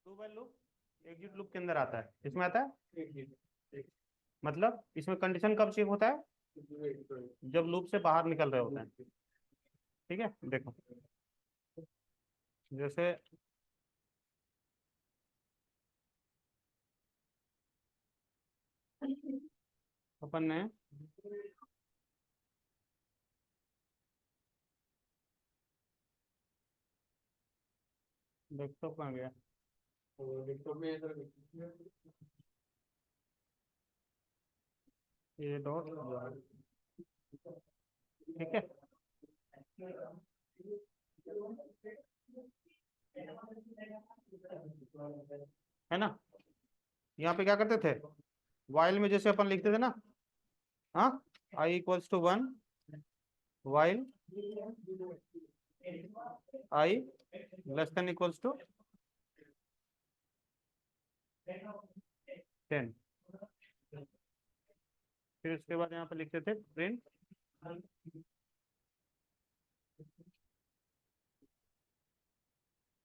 Do while loop exit loop के अंदर आता है, इसमें आता है। मतलब इसमें कंडीशन कब चेक होता है? जब लूप से बाहर निकल रहे होते हैं। ठीक है, देखो जैसे अपन ने डेस्कटॉप कहाँ गया? ये डॉट, ठीक है। है ना, यहाँ पे क्या करते थे, वाइल में जैसे अपन लिखते थे ना, हाँ, I equals to one, while I less than equals to 10। फिर उसके बाद यहाँ पे लिखते थे प्रिंट,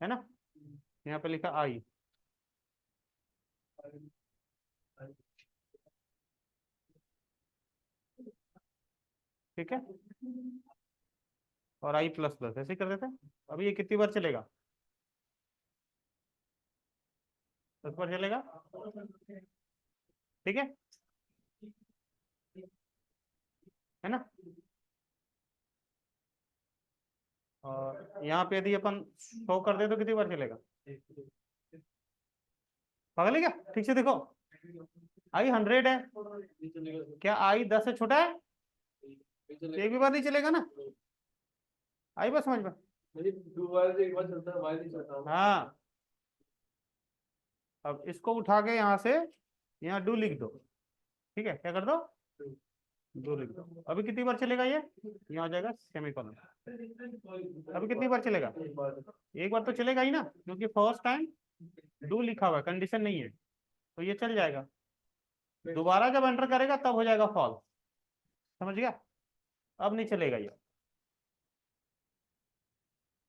है ना, यहाँ पे लिखा आई, ठीक है, और आई प्लस प्लस ऐसे ही कर देते हैं। अभी ये कितनी बार चलेगा? 10 बार चलेगा, ठीक है ना। और यहाँ पे यदि अपन शो कर दे तो कितनी बार चलेगा? पागल है क्या? ठीक से देखो, आई 100 है, क्या आई 10 से छोटा है? एक भी बार नहीं चलेगा ना। आई बात समझ में? हाँ, अब इसको उठा के यहाँ से यहाँ डू लिख दो, ठीक है, क्या कर दो, डू लिख दो। अभी कितनी बार चलेगा ये? यहाँ हो जाएगा सेमीकोलन। अभी कितनी बार चलेगा? एक बार तो चलेगा ही ना, क्योंकि फर्स्ट टाइम डू लिखा हुआ है, कंडीशन नहीं है, तो ये चल जाएगा। दोबारा जब एंटर करेगा तब हो जाएगा फॉल्स, समझ गया? अब नहीं चलेगा ये,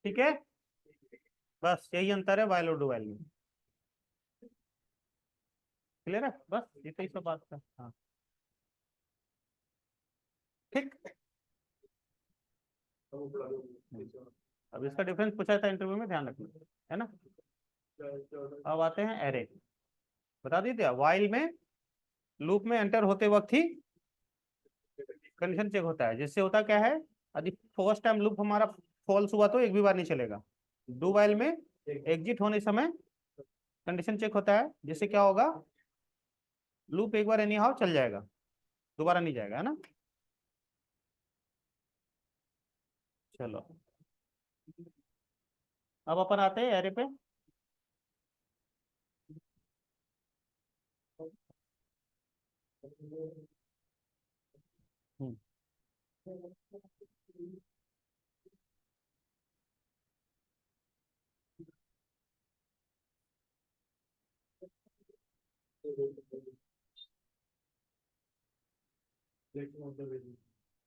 ठीक है। बस यही अंतर है वाइल और डू वाइल में। क्लियर है? बस इतना ही सब बात था, हाँ, ठीक। अब इसका डिफरेंस पूछा था इंटरव्यू में, ध्यान रखना, है ना। अब आते हैं एरे, बता दी थी वाइल में लूप में एंटर होते वक्त ही कंडीशन चेक होता है, जिससे होता क्या है, यदि फर्स्ट टाइम लूप हमारा फॉल्स हुआ तो एक भी बार नहीं चलेगा। डू वाइल में एग्जिट होने समय कंडीशन चेक होता है, जिससे क्या होगा, लूप एक बार एनी हाउ चल जाएगा, दोबारा नहीं जाएगा, है ना। चलो, अब अपन आते हैं एरे पे। हम्म,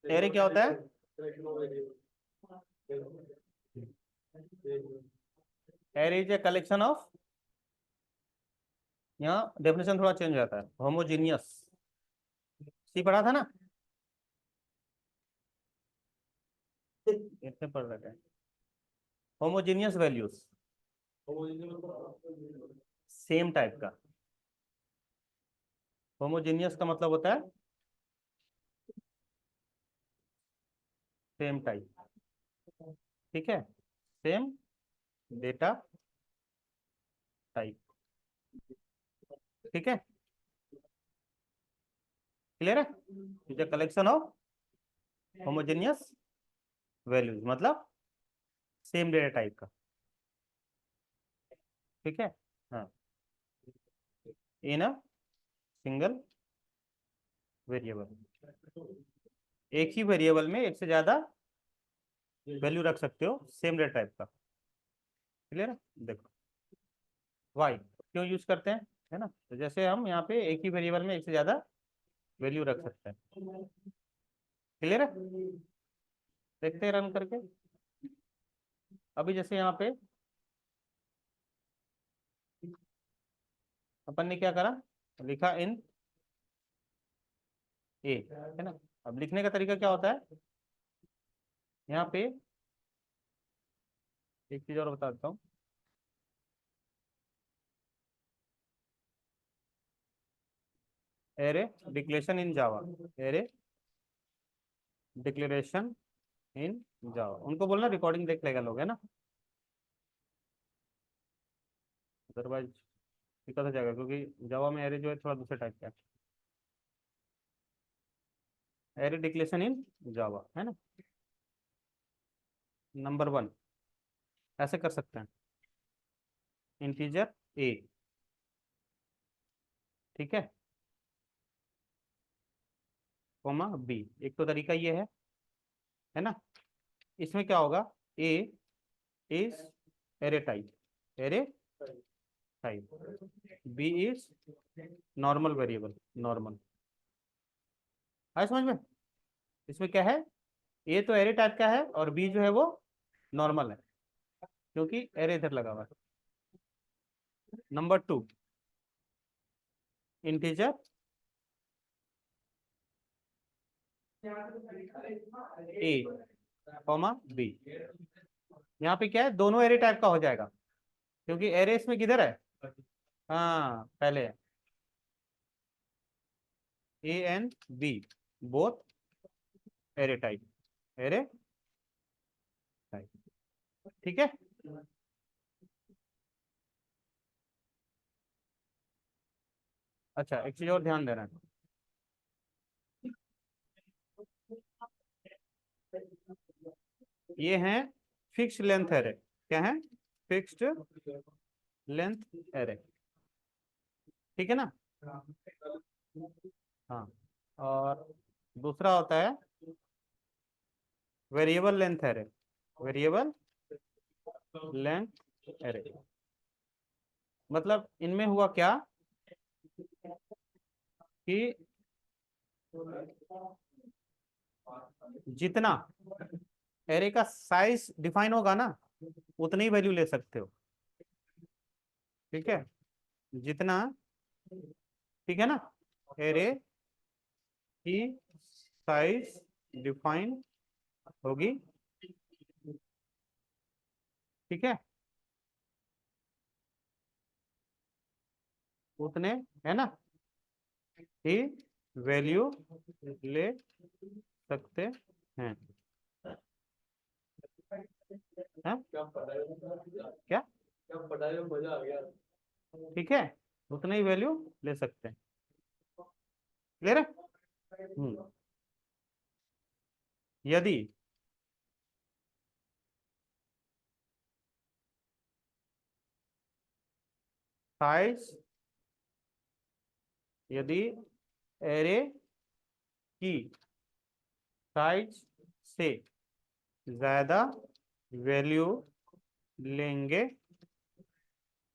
एरे क्या होता है? Array is a collection of, यहाँ डेफिनेशन थोड़ा चेंज रहता है, होमोजीनियस, सी पढ़ा था ना, इतने पढ़ रहे हैं, होमोजीनियस वैल्यूज, सेम टाइप का। होमोजीनियस का मतलब होता है सेम टाइप, ठीक है, सेम डेटा टाइप, ठीक है, क्लियर है। Is a collection of homogeneous values, मतलब सेम डेटा टाइप का, ठीक है। हाँ, इन अ सिंगल वेरिएबल, एक ही वेरिएबल में एक से ज्यादा वैल्यू रख सकते हो सेम डेटा टाइप का, क्लियर है। देखो वाई क्यों यूज करते हैं, है ना, तो जैसे हम यहाँ पे एक ही वेरिएबल में एक से ज्यादा वैल्यू रख सकते हैं, क्लियर है। देखते हैं रन करके। अभी जैसे यहाँ पे अपन ने क्या करा, लिखा इन ए, है ना। अब लिखने का तरीका क्या होता है, यहाँ पे एक चीज और बता देता हूँ। एरे डिक्लेरेशन इन जावा, एरे डिक्लेरेशन इन जावा, उनको बोलना रिकॉर्डिंग देख लेगा लोग, है ना, अदरवाइज दिक्कत हो जाएगा, क्योंकि जावा में एरे जो है थोड़ा दूसरे टाइप का है। एरे डिक्लेरेशन इन जावा, है ना। नंबर 1 ऐसे कर सकते हैं, इंटीजर ए, ठीक है, कॉमा बी, एक तो तरीका ये है ना। इसमें क्या होगा, A is array type, array type, B is normal variable, normal, आया समझ में। इसमें क्या है, ए तो एरे टाइप का है और बी जो है वो नॉर्मल है, क्योंकि एरे इधर लगा हुआ है। Number 2 integer a comma B, यहाँ पे क्या है, दोनों एरे टाइप का हो जाएगा, क्योंकि एरे इसमें किधर है, हाँ पहले है, A and B both array type, array type, ठीक है। अच्छा एक चीज और ध्यान देना है, ये हैं फिक्स्ड लेंथ एरे, क्या है, फिक्स्ड लेंथ एरे, ठीक है ना। हाँ, और दूसरा होता है variable length array, variable length array, मतलब इनमें हुआ क्या कि जितना एरे का साइज डिफाइन होगा ना, उतनी ही वैल्यू ले सकते हो, ठीक है, जितना, ठीक है ना, एरे की साइज डिफाइन होगी, ठीक है, उतने, है ना, ही वैल्यू ले सकते हैं, हाँ? क्या मजा आ गया, ठीक है, उतने ही वैल्यू ले सकते हैं, क्लियर है। यदि साइज, यदि एरे की साइज से ज्यादा वैल्यू लेंगे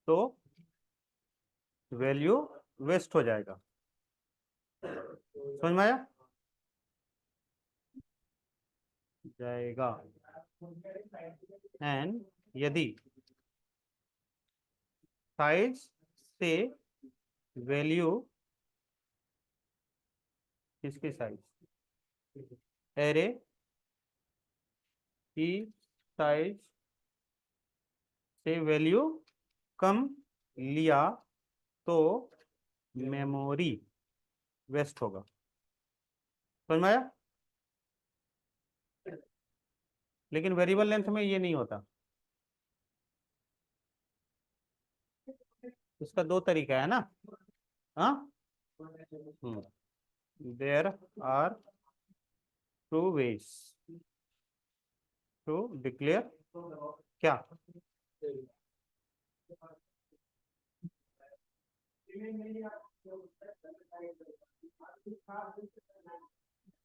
तो वैल्यू वेस्ट हो जाएगा, समझ में आया, जाएगा, एंड यदि साइज से वैल्यू, किसकी साइज, एरे की साइज से वैल्यू कम लिया तो मेमोरी वेस्ट होगा, समझ में आया। लेकिन वेरिएबल लेंथ में ये नहीं होता, इसका दो तरीका है ना, हाँ, there are two ways to declare, क्या,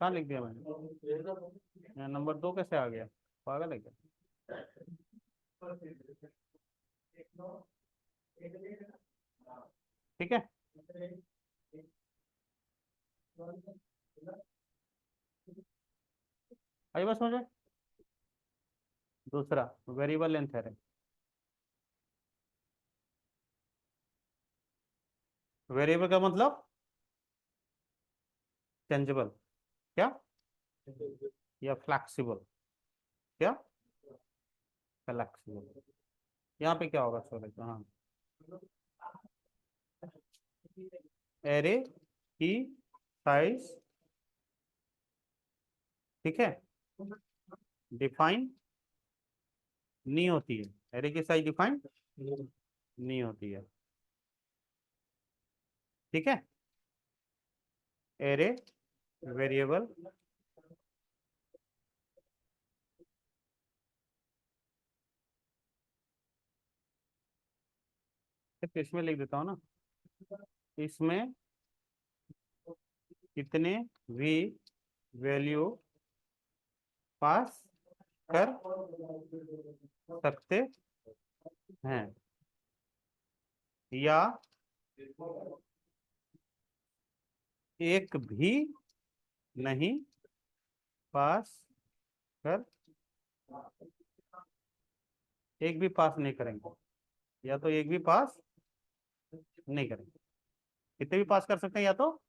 कहाँ लिख दिया मैंने, नंबर 2 कैसे आ गया, पागल है क्या, ठीक है। आई बात समझ में। दूसरा वेरिएबल लेंथ है, वेरिएबल का मतलब चेंजेबल, क्या, या फ्लैक्सिबल, क्या, फ्लैक्सिबल। यहाँ पे क्या होगा सर, हाँ, एरे की साइज, ठीक है, डिफाइन नहीं होती है, एरे की साइज डिफाइन नहीं होती है, ठीक है। एरे वेरिएबल सिर्फ इसमें लिख देता हूँ ना, इसमें कितने भी वैल्यू पास कर सकते हैं, या एक भी नहीं पास कर, एक भी पास नहीं करेंगे, या तो एक भी पास नहीं करेंगे, कितने भी पास कर सकते हैं, या तो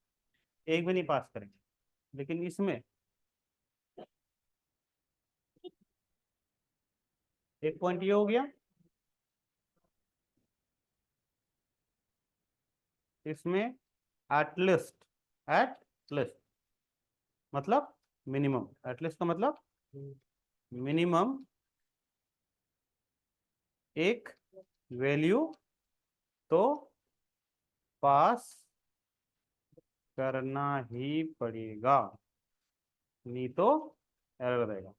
एक भी नहीं पास करेंगे। लेकिन इसमें एक पॉइंट ये हो गया, इसमें एटलिस्ट, एटलिस्ट मतलब मिनिमम, एटलिस्ट का मतलब मिनिमम एक वैल्यू तो पास करना ही पड़ेगा, नहीं तो एरर रहेगा।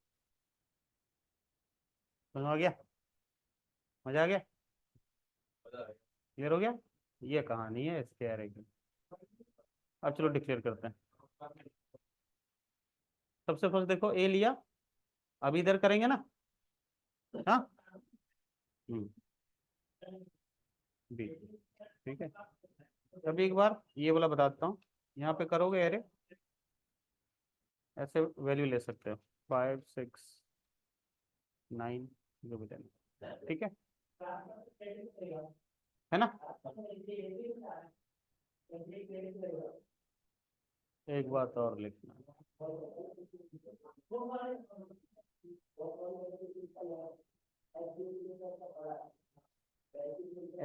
समझ आ गया, मजा आ गया, क्लियर हो गया। ये कहानी है इसके एरे की। अब चलो डिक्लेयर करते हैं। सबसे फर्स्ट देखो ए लिया, अब इधर करेंगे ना, हाँ, बी, ठीक है। अभी एक बार ये वाला बताता हूँ, यहाँ पे करोगे एरे, ऐसे वैल्यू ले सकते हो, 5 6 9, जो भी लेना, ठीक है ना। एक बात और लिखना,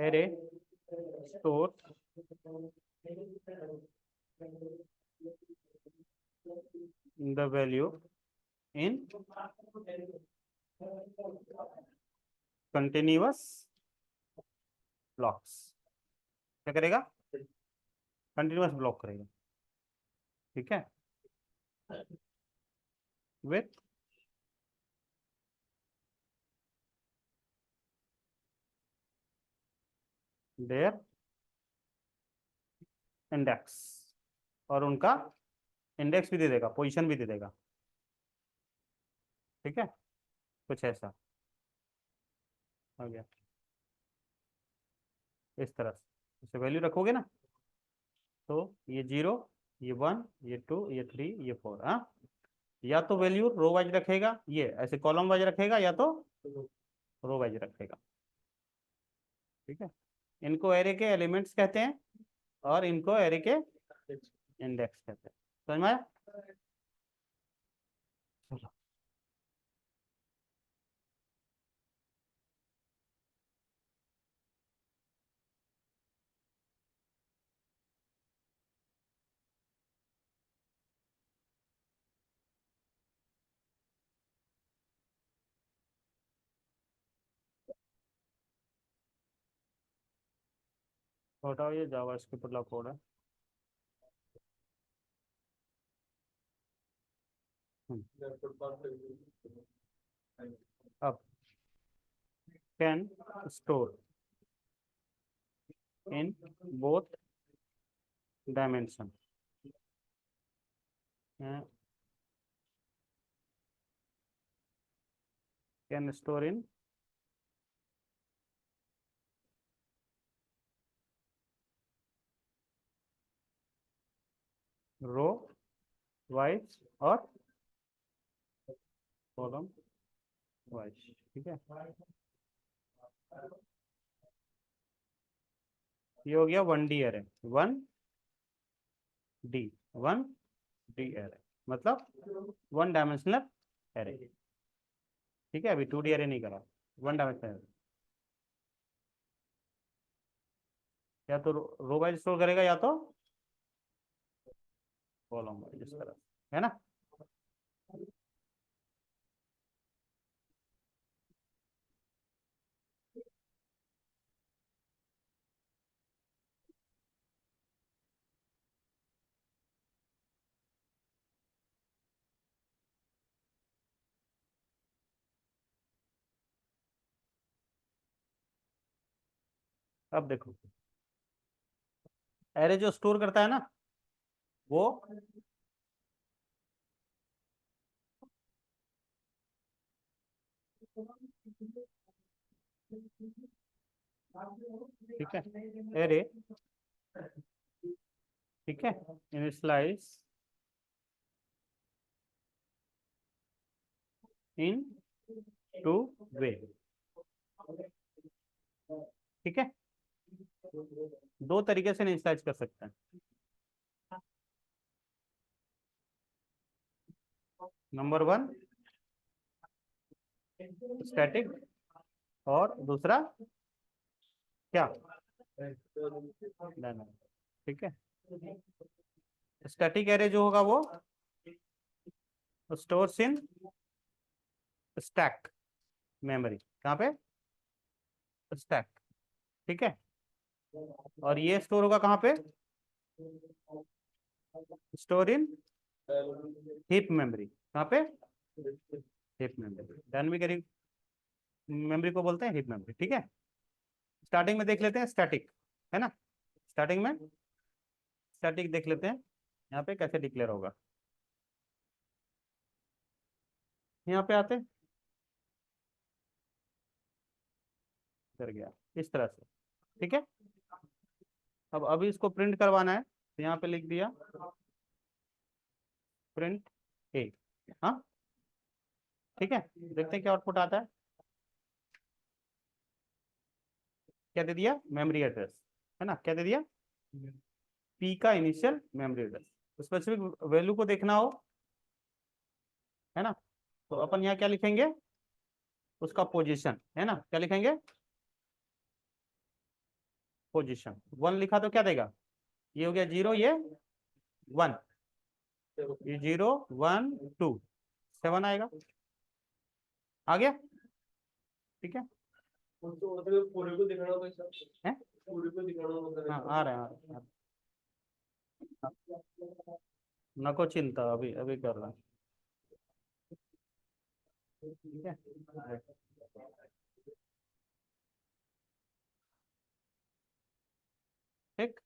array store the value in continuous blocks, क्या करेगा, कंटिन्यूअस ब्लॉक करेगा, ठीक है, विथ देयर इंडेक्स, और उनका इंडेक्स भी दे देगा, पोजीशन भी दे देगा, ठीक है, कुछ ऐसा हो गया। इस तरह से इसे वैल्यू रखोगे ना, तो ये 0, ये 1, ये 2, ये 3, ये 4, हाँ, या तो वैल्यू रो वाइज रखेगा, ये ऐसे कॉलम वाइज रखेगा, या तो रो वाइज रखेगा, ठीक है। इनको एरे के एलिमेंट्स कहते हैं, और इनको एरे के इंडेक्स कहते हैं। समझ में आया? चलो, हटाओ, ये जावास्क्रिप्ट वाला कोड है। अब can store in both dimension, can store in row wise और कॉलम वाइज, ठीक है। ये हो गया 1D array, 1D, 1D array, मतलब 1 डायमेंशनल एरे। ठीक है, अभी 2D एरे नहीं करा, 1 डायमेंशनल एरे। या तो रो वाइज स्टोर करेगा या तो कॉलम वाइज, इस तरह, है ना। अब देखो, एरे जो स्टोर करता है ना, वो ठीक है, एरे, ठीक है, इनिशियलाइज इन टू वे, ठीक है, दो तरीके से इनिशियलाइज कर सकते हैं। नंबर 1 स्टैटिक, और दूसरा क्या, डायनामिक, ठीक है। स्टैटिक एरे जो होगा वो स्टोर्स इन स्टैक मेमोरी, कहाँ पे, स्टैक, ठीक है। और ये स्टोर होगा कहाँ पे, स्टोर इन हीप मेमोरी, कहाँ पे, हीप मेमोरी, डायनामिक मेमोरी को बोलते हैं हीप मेमोरी, ठीक है। स्टार्टिंग में देख लेते हैं स्टैटिक, है ना, स्टार्टिंग में स्टैटिक देख लेते हैं, यहाँ पे कैसे डिक्लेयर होगा। यहाँ पे आते, कर गया इस तरह से, ठीक है। अब अभी इसको प्रिंट करवाना है, तो यहाँ पे लिख दिया प्रिंट ए, हाँ, ठीक है। देखते हैं क्या आउटपुट आता है। क्या दे दिया, मेमोरी एड्रेस, है ना, क्या दे दिया, पी का initial memory address. Specific value को देखना हो, है ना, तो अपन यहाँ क्या लिखेंगे, उसका पोजीशन, है ना, क्या लिखेंगे, पोजीशन। 1 लिखा तो क्या देगा, ये हो गया 0, ये 1, ये 0 1 2 7 आएगा, आ गया, ठीक है। पूरे को दिखाना होगा सर, हैं, पूरे को दिखाना होगा, हाँ आ रहे हैं, नको चिंता, अभी अभी कर रहा हूँ, ठीक है। ठीक,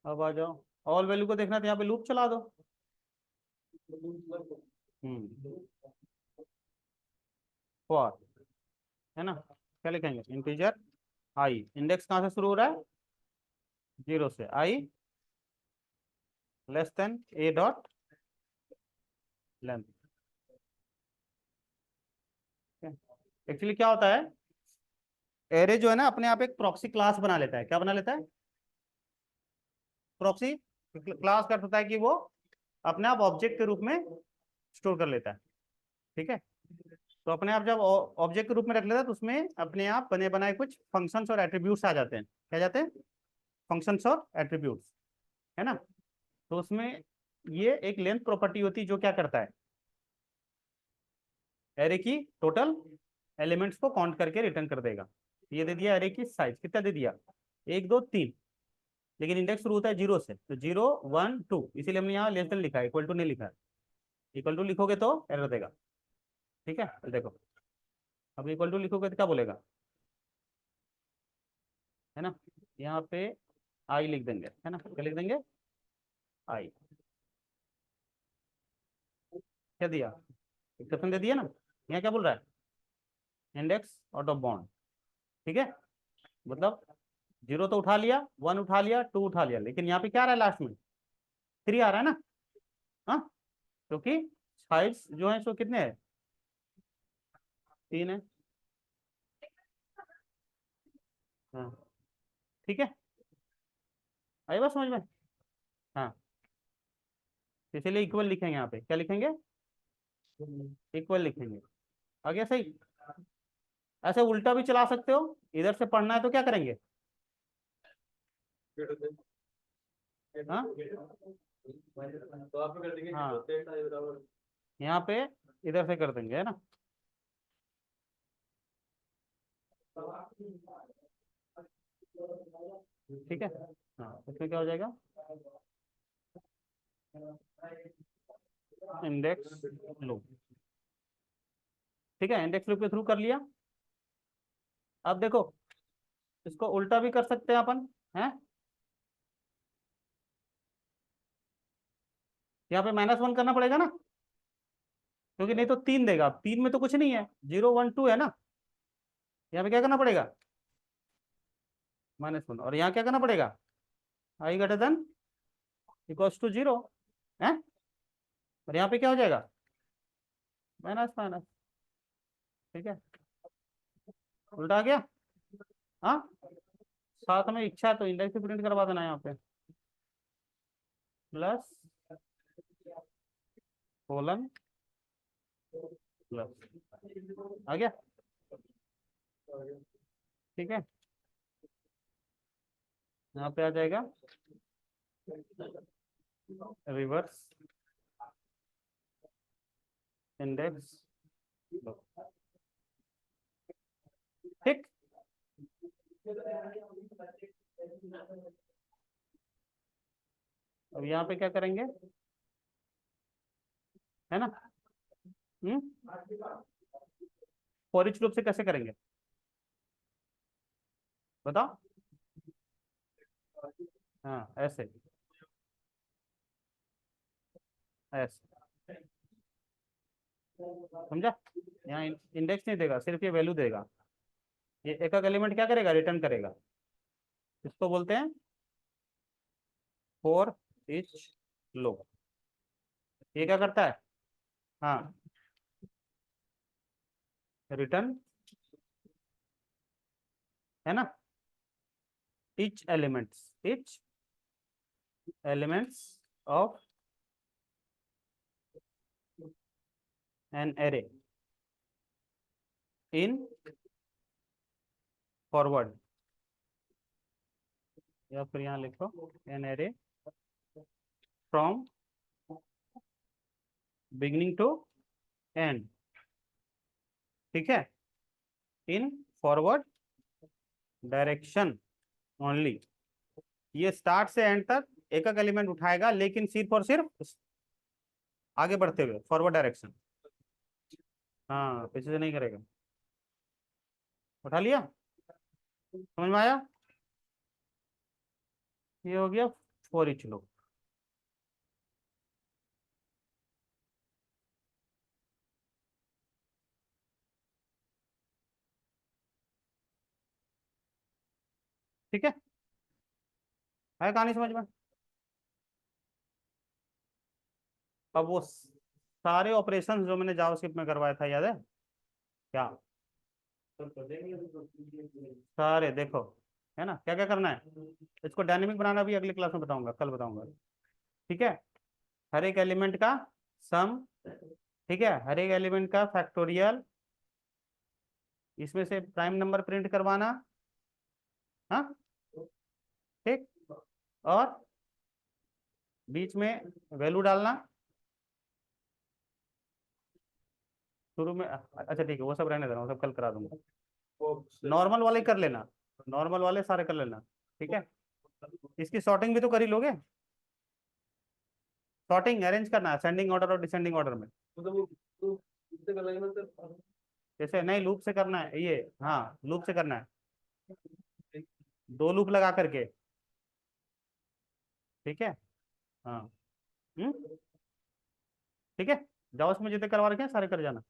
अब आ जाओ, ऑल वैल्यू को देखना तो यहाँ पे लूप चला दो। फॉर, है ना, क्या लिखेंगे, इंटीजर आई, इंडेक्स कहाँ से शुरू हो रहा है, 0 से, I less than A dot length. Actually क्या होता है, एरे जो है ना अपने आप एक प्रॉक्सी क्लास बना लेता है, क्या बना लेता है, प्रॉक्सी क्लास का अर्थ होता है कि वो अपने आप ऑब्जेक्ट के रूप में स्टोर कर लेता है, ठीक है। तो अपने आप जब ऑब्जेक्ट के रूप में रख लेता है तो उसमें अपने आप बने बनाए कुछ फंक्शंस और एट्रीब्यूट्स आ जाते हैं, क्या जाते हैं, फंक्शंस और एट्रीब्यूट्स, है ना। तो उसमें ये एक लेंथ प्रॉपर्टी होती है जो क्या करता है, एरे की टोटल एलिमेंट्स को काउंट करके रिटर्न कर देगा। ये दे दिया एरे की साइज, कितना दे दिया, 1 2 3, लेकिन इंडेक्स शुरू होता है 0 से, तो 0 1 2, इसीलिए हमने यहाँ लेस देन लिखा है, इक्वल टू नहीं लिखा है। इक्वल टू लिखोगे तो एरर देगा, ठीक है। तो देखो, अब इक्वल टू लिखोगे तो क्या बोलेगा, है ना, यहाँ पे आई लिख देंगे, है ना, क्या लिख देंगे, आई, क्या दिया, एक्सेप्शन दे दिया ना। यहाँ क्या बोल रहा है, इंडेक्स आउट ऑफ बाउंड, ठीक है। मतलब 0 तो उठा लिया, 1 उठा लिया, 2 उठा लिया, लेकिन यहाँ पे क्या आ रहा है लास्ट में, 3 आ रहा है ना, हाँ, क्योंकि साइज जो है सो कितने हैं, 3 है, हाँ ठीक है, आई बात समझ में। हाँ, इसीलिए इक्वल लिखेंगे यहाँ पे, क्या लिखेंगे, इक्वल लिखेंगे। आगे सही। ऐसे उल्टा भी चला सकते हो, इधर से पढ़ना है तो क्या करेंगे, हाँ हाँ, यहाँ पे इधर से कर देंगे, है ना। ठीक है, हाँ इसमें क्या हो जाएगा, इंडेक्स लूप। ठीक है, इंडेक्स लूप के थ्रू कर लिया। अब देखो, इसको उल्टा भी कर सकते हैं अपन, है। यहाँ पे -1 करना पड़ेगा ना, क्योंकि नहीं तो 3 देगा, 3 में तो कुछ नहीं है, 0 1 2 है ना। यहाँ पे क्या करना पड़ेगा, -1, और यहाँ क्या करना पड़ेगा, आई ग्रेटर देन इक्वल्स टू 0 है। और यहाँ पे क्या हो जाएगा, माइनस माइनस। ठीक है, उल्टा आ गया। हाँ, साथ में इच्छा है तो इंडेक्स भी प्रिंट करवा देना यहाँ पे, प्लस कोलन प्लस, आ गया। ठीक है, यहाँ पे आ जाएगा रिवर्स इंडेक्स। ठीक, अब यहाँ पे क्या करेंगे, है ना। हम्म, फॉर ईच लूप से कैसे करेंगे बताओ। हाँ ऐसे, ऐसे, समझा। यहाँ इंडेक्स नहीं देगा, सिर्फ ये वैल्यू देगा। ये एक एक एलिमेंट क्या करेगा, रिटर्न करेगा। इसको बोलते हैं फॉर ईच लूप। ये क्या करता है, हाँ, रिटर्न, है ना, each elements of an array in forward, या फिर यहाँ लिखो an array from beginning to end। ठीक है, इन फॉरवर्ड डायरेक्शन ओनली। ये स्टार्ट से एंड तक एक एक एलिमेंट उठाएगा, लेकिन सिर्फ और सिर्फ आगे बढ़ते हुए, फॉरवर्ड डायरेक्शन। हाँ, पीछे से नहीं करेगा। उठा लिया, समझ में आया। ये हो गया फॉर ईच लूप। ठीक है कहानी समझ में। अब वो सारे ऑपरेशन जो मैंने जावास्क्रिप्ट में करवाया था, याद है क्या, सारे देखो, है ना। क्या क्या करना है, इसको डायनेमिक बनाना भी अगली क्लास में बताऊंगा, कल बताऊंगा। ठीक है, हर एक एलिमेंट का सम, ठीक है, हर एक एलिमेंट का फैक्टोरियल, इसमें से प्राइम नंबर प्रिंट करवाना, हाँ ठीक, और बीच में वैल्यू डालना शुरू में। अच्छा ठीक है, वो सब रहने देना, वो सब कल करा दूंगा। नॉर्मल वाले कर लेना, नॉर्मल वाले सारे कर लेना। ठीक है, इसकी सॉर्टिंग भी तो कर ही लोगे, सॉर्टिंग अरेंज करना है असेंडिंग ऑर्डर और डिसेंडिंग ऑर्डर में। जैसे नहीं, लूप से करना है ये, हाँ लूप से करना है, 2 लूप लगा करके। ठीक है, हाँ, हम्म, ठीक है, जाओ उसमें जितने करवा रखे हैं सारे कर जाना।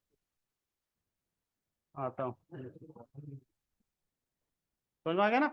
आता हूँ, समझ में आ गया ना।